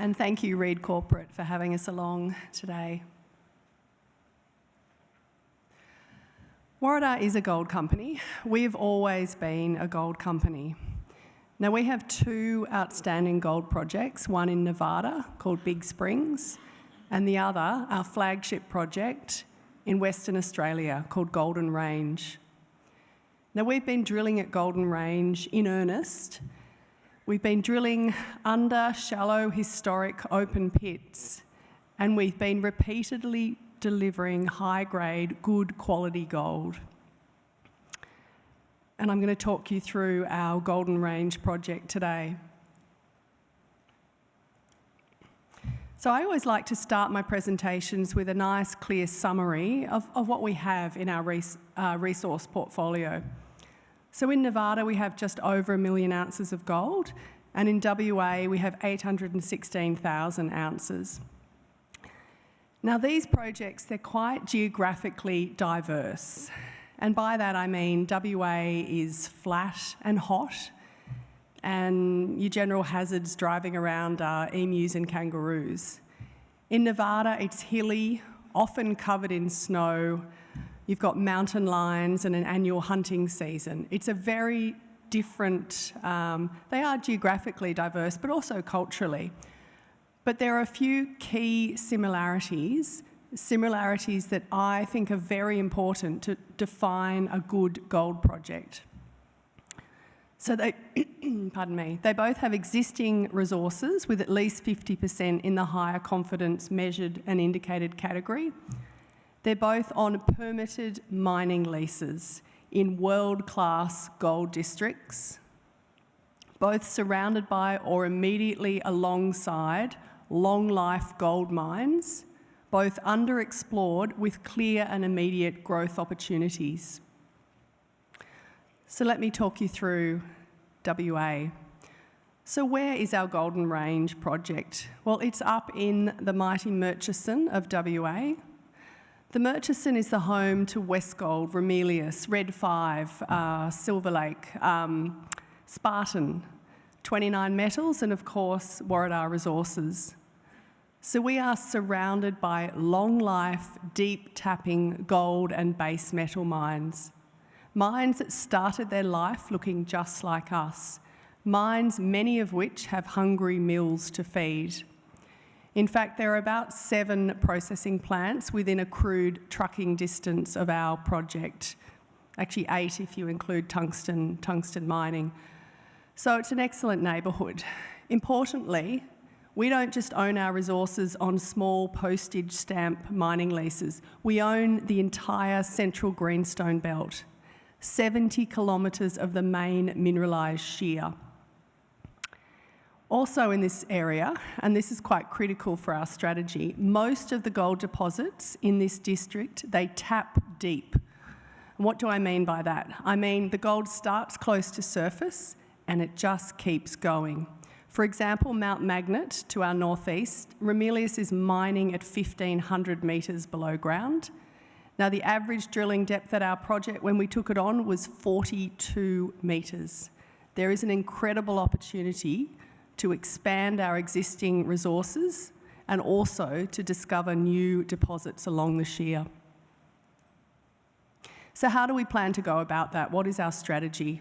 And thank you, Reed Corporate, for having us along today. Warradah is a gold company. We've always been a gold company. Now, we have two outstanding gold projects, one in Nevada called Big Springs, and the other, our flagship project in Western Australia called Golden Range. Now, we've been drilling at Golden Range in earnest. We've been drilling under shallow historic open pits, and we've been repeatedly delivering high-grade, good quality gold. And I'm going to talk you through our Golden Range project today. So I always like to start my presentations with a nice, clear summary of what we have in our resource portfolio. So in Nevada, we have just over 1 million ounces of gold, and in WA, we have 816,000 ounces. Now, these projects, they're quite geographically diverse. And by that, I mean WA is flat and hot, and your general hazards driving around are emus and kangaroos. In Nevada, it's hilly, often covered in snow. You've got mountain lions and an annual hunting season. It's a very different, they are geographically diverse, but also culturally. But there are a few key similarities that I think are very important to define a good gold project. So they, pardon me, they both have existing resources with at least 50% in the higher confidence measured and indicated category. They're both on permitted mining leases in world-class gold districts, both surrounded by or immediately alongside long-life gold mines, both underexplored with clear and immediate growth opportunities. So let me talk you through WA. So where is our Golden Range project? Well, it's up in the mighty Murchison of WA. The Murchison is the home to Westgold, Ramelius, Red 5, Silver Lake, Spartan, 29Metals, and of course, Warradah Resources. So we are surrounded by long-life, deep-tapping gold and base metal mines. Mines that started their life looking just like us. Mines, many of which have hungry mills to feed. In fact, there are about 7 processing plants within a crude trucking distance of our project. Actually 8 if you include tungsten mining. So it's an excellent neighbourhood. Importantly, we don't just own our resources on small postage stamp mining leases. We own the entire Central Greenstone Belt, 70 kilometres of the main mineralised shear. Also in this area, and this is quite critical for our strategy, most of the gold deposits in this district, they tap deep. And what do I mean by that? I mean the gold starts close to surface and it just keeps going. For example, Mount Magnet to our northeast, Ramelius is mining at 1,500 metres below ground. Now, the average drilling depth at our project when we took it on was 42 metres. There is an incredible opportunity to expand our existing resources and also to discover new deposits along the shear. So how do we plan to go about that? What is our strategy?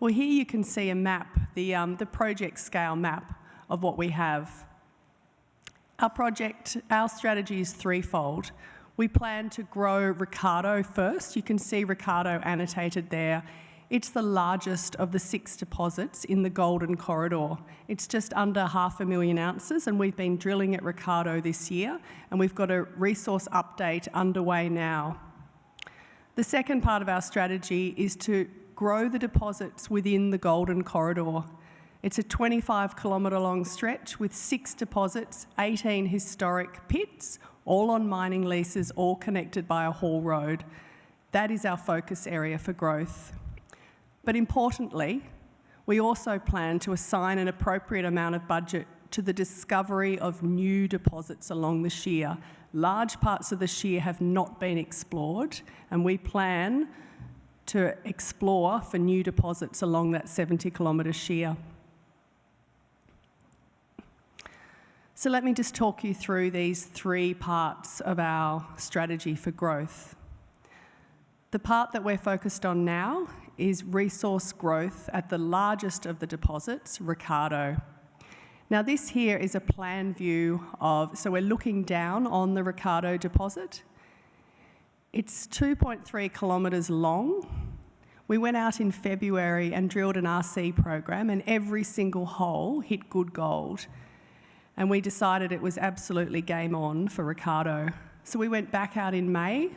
Well, here you can see a map, the project scale map of what we have. Our strategy is threefold. We plan to grow Ricciardo first. You can see Ricciardo annotated there. It's the largest of the 6 deposits in the Golden Corridor. It's just under 500,000 ounces, and we've been drilling at Ricciardo this year, and we've got a resource update underway now. The second part of our strategy is to grow the deposits within the Golden Corridor. It's a 25-kilometre long stretch with 6 deposits, 18 historic pits, all on mining leases, all connected by a haul road. That is our focus area for growth. But importantly, we also plan to assign an appropriate amount of budget to the discovery of new deposits along the shear. Large parts of the shear have not been explored, and we plan to explore for new deposits along that 70-kilometre shear. So let me just talk you through these three parts of our strategy for growth. The part that we're focused on now is resource growth at the largest of the deposits, Ricciardo. Now this here is a plan view so we're looking down on the Ricciardo deposit. It's 2.3 kilometres long. We went out in February and drilled an RC program, and every single hole hit good gold. And we decided it was absolutely game on for Ricciardo. So we went back out in May,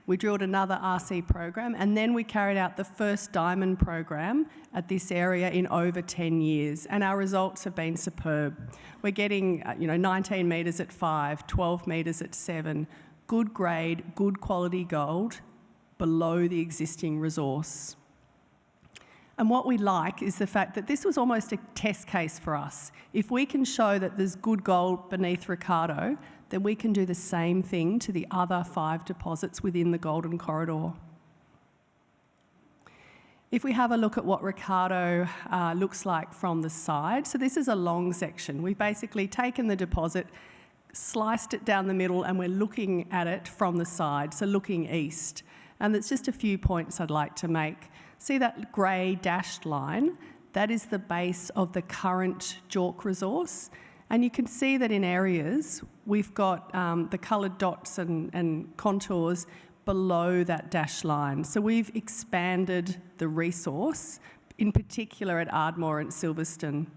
we drilled another RC program, and then we carried out the first diamond program at this area in over 10 years, and our results have been superb. We're getting 19 metres at 5, 12 metres at 7, good grade, good quality gold below the existing resource. And what we like is the fact that this was almost a test case for us. If we can show that there's good gold beneath Ricciardo, then we can do the same thing to the other 5 deposits within the Golden Corridor. If we have a look at what Ricciardo looks like from the side, so this is a long section. We've basically taken the deposit, sliced it down the middle, and we're looking at it from the side, so looking east. And there's just a few points I'd like to make. See that grey dashed line? That is the base of the current JORC resource. And you can see that in areas, we've got the coloured dots and contours below that dashed line. So we've expanded the resource, in particular at Ardmore and Silverstone.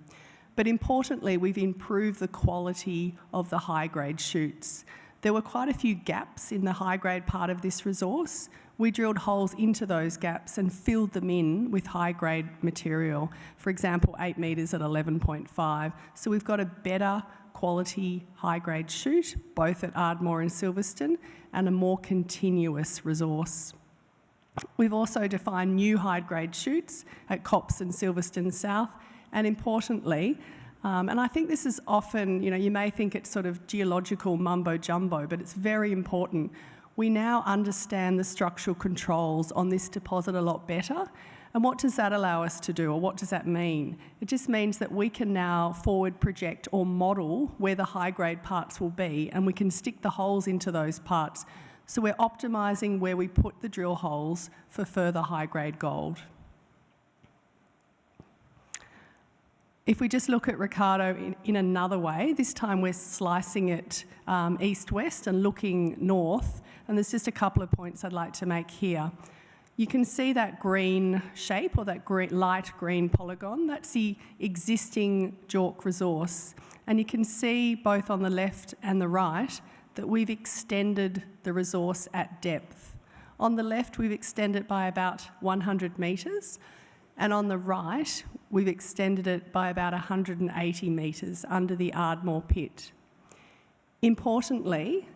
But importantly, we've improved the quality of the high-grade shoots. There were quite a few gaps in the high-grade part of this resource. We drilled holes into those gaps and filled them in with high-grade material. For example, 8 metres at 11.5. So we've got a better quality high-grade shoot, both at Ardmore and Silverstone, and a more continuous resource. We've also defined new high-grade shoots at Cops and Silverstone South, and importantly, and I think this is often, you may think it's sort of geological mumbo-jumbo, but it's very important. We now understand the structural controls on this deposit a lot better. And what does that allow us to do, or what does that mean? It just means that we can now forward project or model where the high-grade parts will be, and we can stick the holes into those parts. So we're optimising where we put the drill holes for further high-grade gold. If we just look at Ricciardo in another way, this time we're slicing it east-west and looking north, and there's just a couple of points I'd like to make here. You can see that green shape, or that light green polygon. That's the existing JORC resource. And you can see both on the left and the right that we've extended the resource at depth. On the left, we've extended by about 100 metres. And on the right, we've extended it by about 180 metres under the Ardmore pit. Importantly,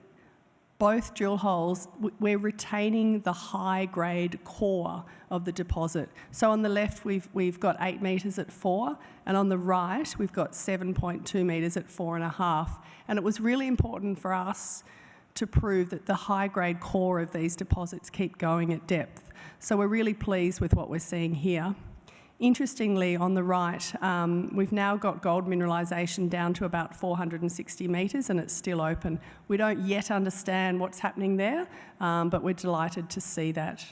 both drill holes, we're retaining the high-grade core of the deposit. So on the left, we've got 8 metres at 4, and on the right, we've got 7.2 metres at 4.5. And it was really important for us to prove that the high-grade core of these deposits keep going at depth. So we're really pleased with what we're seeing here. Interestingly, on the right, we've now got gold mineralisation down to about 460 metres, and it's still open. We don't yet understand what's happening there, but we're delighted to see that.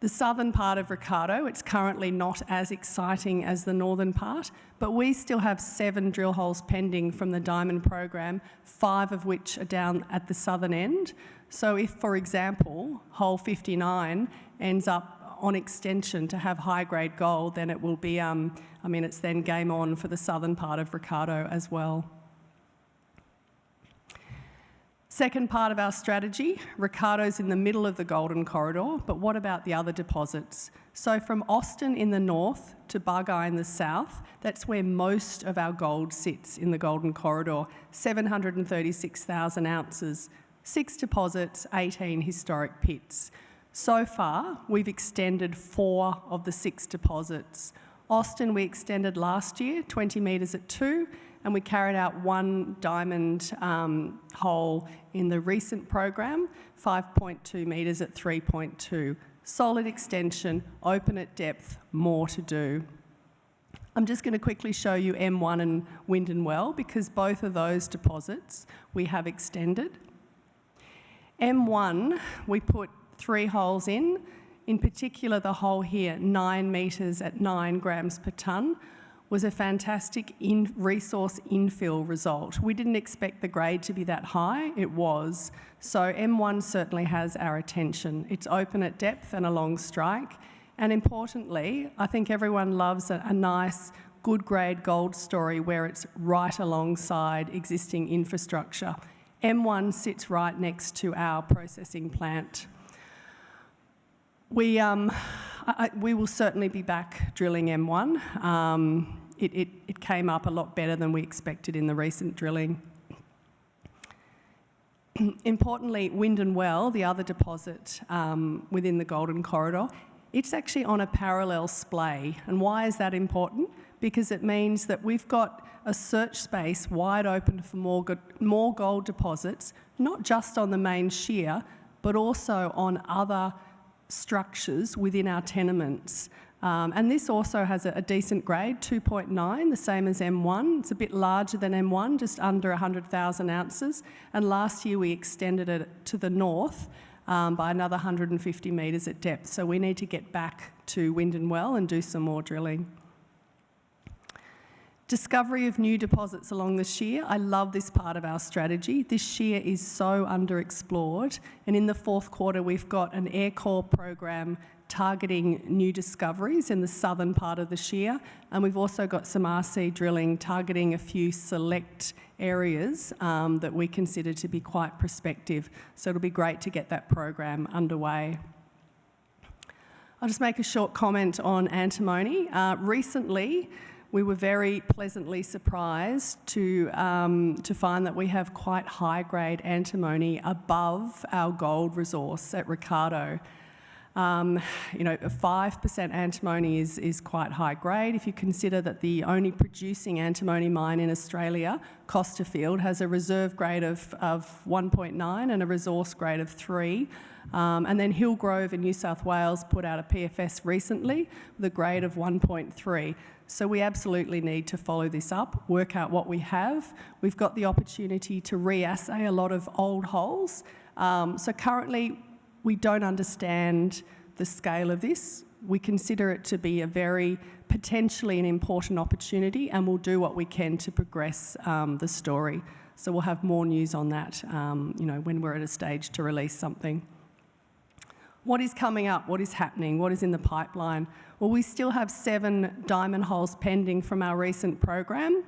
The southern part of Ricciardo, it's currently not as exciting as the northern part, but we still have 7 drill holes pending from the diamond program, 5 of which are down at the southern end. So if, for example, hole 59 ends up on extension to have high-grade gold, then it will be, it's then game on for the southern part of Ricciardo as well. Second part of our strategy, Ricciardo's in the middle of the Golden Corridor, but what about the other deposits? So from Austin in the north to Bugeye in the south, that's where most of our gold sits in the Golden Corridor, 736,000 ounces, 6 deposits, 18 historic pits. So far, we've extended 4 of the 6 deposits. Austin, we extended last year, 20 metres at 2, and we carried out 1 diamond hole in the recent program, 5.2 metres at 3.2. Solid extension, open at depth, more to do. I'm just going to quickly show you M1 and Windon Well because both of those deposits we have extended. M1, we put 3 holes in particular the hole here, 9 metres at 9 grams per tonne, was a fantastic resource infill result. We didn't expect the grade to be that high, it was. So M1 certainly has our attention. It's open at depth and along strike. And importantly, I think everyone loves a nice, good grade gold story where it's right alongside existing infrastructure. M1 sits right next to our processing plant. We will certainly be back drilling M1. It came up a lot better than we expected in the recent drilling. Importantly, Windon Well, the other deposit within the Golden Corridor, it's actually on a parallel splay. And why is that important? Because it means that we've got a search space wide open for more gold deposits, not just on the main shear, but also on other structures within our tenements. And this also has a decent grade, 2.9, the same as M1. It's a bit larger than M1, just under 100,000 ounces. And last year we extended it to the north by another 150 metres at depth. So we need to get back to Windon Well and do some more drilling. Discovery of new deposits along the shear. I love this part of our strategy. This shear is so underexplored. And in the fourth quarter, we've got an air core program targeting new discoveries in the southern part of the shear. And we've also got some RC drilling targeting a few select areas that we consider to be quite prospective. So it'll be great to get that program underway. I'll just make a short comment on antimony. Recently, we were very pleasantly surprised to find that we have quite high-grade antimony above our gold resource at Ricciardo. 5% antimony is quite high grade. If you consider that the only producing antimony mine in Australia, Costerfield, has a reserve grade of 1.9 and a resource grade of 3. And then Hillgrove in New South Wales put out a PFS recently with a grade of 1.3. So we absolutely need to follow this up, work out what we have. We've got the opportunity to re-assay a lot of old holes. So currently, we don't understand the scale of this. We consider it to be a very potentially an important opportunity, and we'll do what we can to progress the story. So we'll have more news on that, when we're at a stage to release something. What is coming up? What is happening? What is in the pipeline? Well, we still have 7 diamond holes pending from our recent program.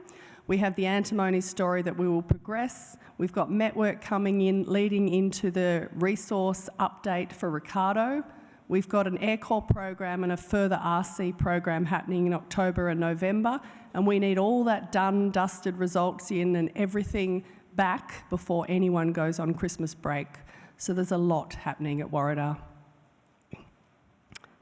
We have the antimony story that we will progress. We've got network coming in, leading into the resource update for Ricciardo. We've got an air core program and a further RC program happening in October and November. And we need all that done, dusted results in and everything back before anyone goes on Christmas break. So there's a lot happening at Warriedar.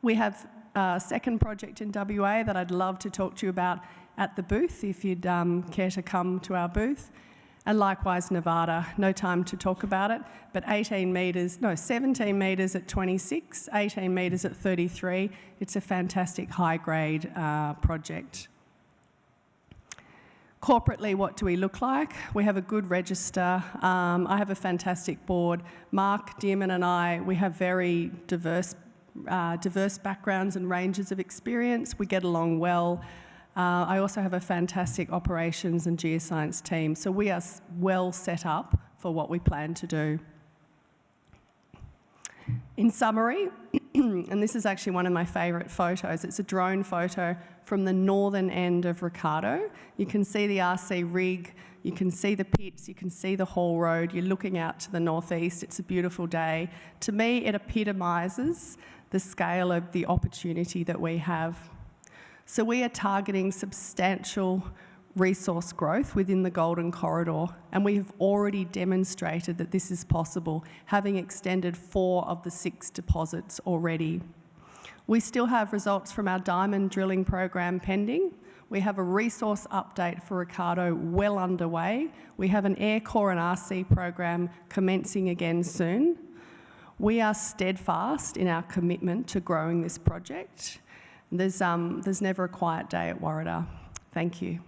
We have a second project in WA that I'd love to talk to you about at the booth, if you'd care to come to our booth. And likewise, Nevada, no time to talk about it, but 17 metres at 26, 18 metres at 33. It's a fantastic high-grade project. Corporately, what do we look like? We have a good register. I have a fantastic board. Mark Dearman and I, we have very diverse backgrounds and ranges of experience. We get along well. I also have a fantastic operations and geoscience team, so we are well set up for what we plan to do. In summary, and this is actually one of my favourite photos, it's a drone photo from the northern end of Ricciardo. You can see the RC rig, you can see the pits, you can see the haul road, you're looking out to the northeast, it's a beautiful day. To me, it epitomises the scale of the opportunity that we have. So we are targeting substantial resource growth within the Golden Corridor, and we have already demonstrated that this is possible, having extended 4 of the 6 deposits already. We still have results from our diamond drilling program pending. We have a resource update for Ricciardo well underway. We have an air core and RC program commencing again soon. We are steadfast in our commitment to growing this project. There's never a quiet day at Warrada. Thank you.